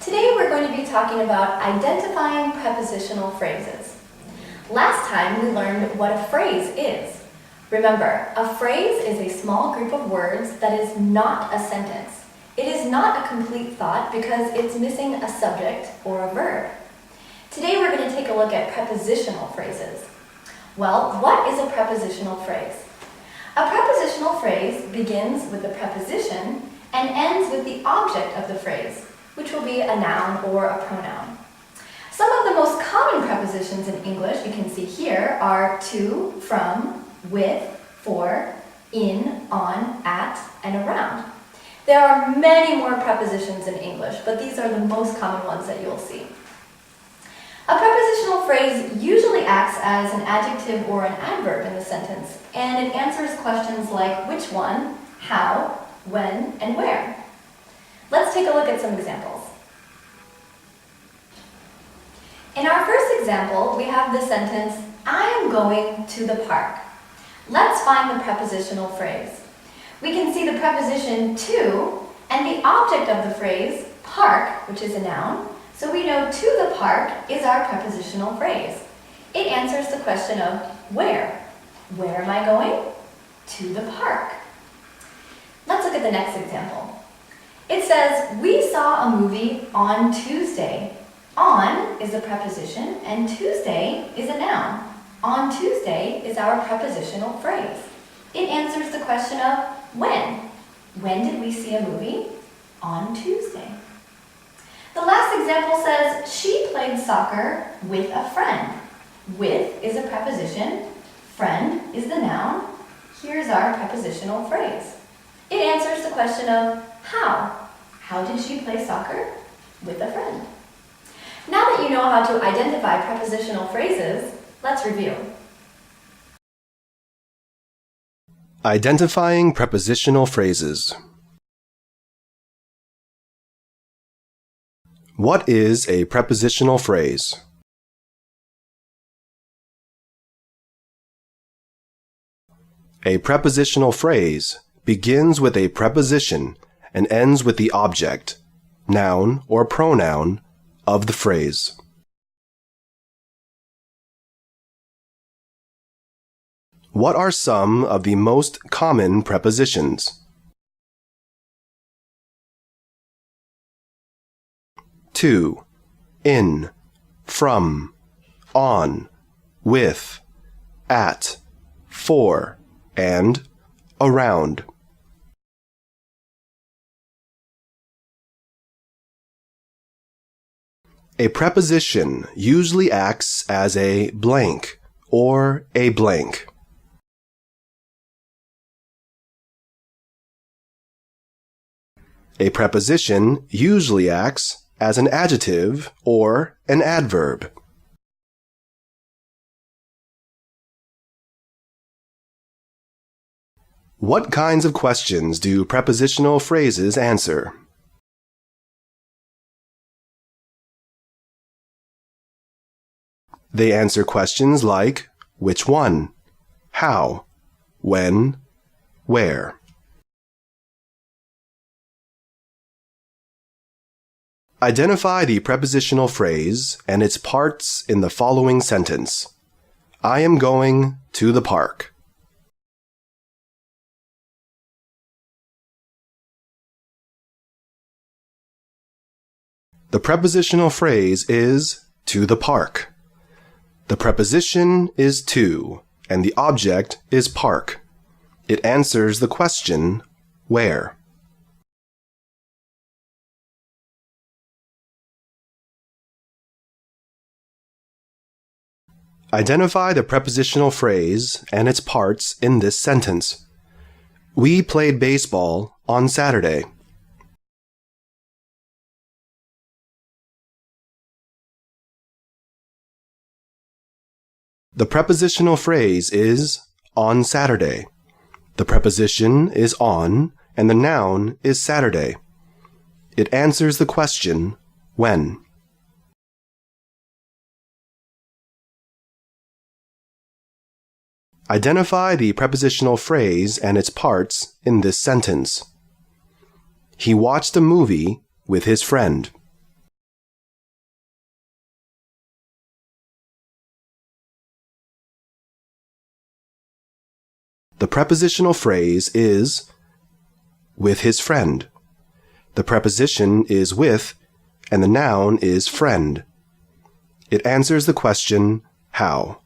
Today we're going to be talking about identifying prepositional phrases. Last time we learned what a phrase is. Remember, a phrase is a small group of words that is not a sentence. It is not a complete thought because it's missing a subject or a verb. Today we're going to take a look at prepositional phrases. Well, what is a prepositional phrase? A prepositional phrase begins with a preposition and ends with the object of the phrase, which will be a noun or a pronoun. Some of the most common prepositions in English you can see here are to, from, with, for, in, on, at, and around. There are many more prepositions in English, but these are the most common ones that you'll see. A prepositional phrase usually acts as an adjective or an adverb in the sentence, and it answers questions like which one, how, when, and where. Let's take a look at some examples. In our first example, we have the sentence, I am going to the park. Let's find the prepositional phrase. We can see the preposition to and the object of the phrase, park, which is a noun. So we know to the park is our prepositional phrase. It answers the question of where. Where am I going? To the park. Let's look at the next example. It says, we saw a movie on Tuesday. On is a preposition and Tuesday is a noun. On Tuesday is our prepositional phrase. It answers the question of when. When did we see a movie? On Tuesday. The last example says, she played soccer with a friend. With is a preposition. Friend is the noun. Here's our prepositional phrase. It answers the question of how. How did she play soccer? With a friend. Now that you know how to identify prepositional phrases, let's review. Identifying prepositional phrases. What is a prepositional phrase? A prepositional phrase begins with a preposition and ends with the object, noun or pronoun, of the phrase. What are some of the most common prepositions? To, in, from, on, with, at, for, and around. A preposition usually acts as a blank or a blank. A preposition usually acts as an adjective or an adverb. What kinds of questions do prepositional phrases answer? They answer questions like which one, how, when, where. Identify the prepositional phrase and its parts in the following sentence. I am going to the park. The prepositional phrase is to the park. The preposition is to, and the object is park. It answers the question, where. Identify the prepositional phrase and its parts in this sentence. We played baseball on Saturday. The prepositional phrase is on Saturday. The preposition is on, and the noun is Saturday. It answers the question, when. Identify the prepositional phrase and its parts in this sentence. He watched a movie with his friend. prepositional phrase is with his friend. The preposition is with, and the noun is friend. It answers the question, how.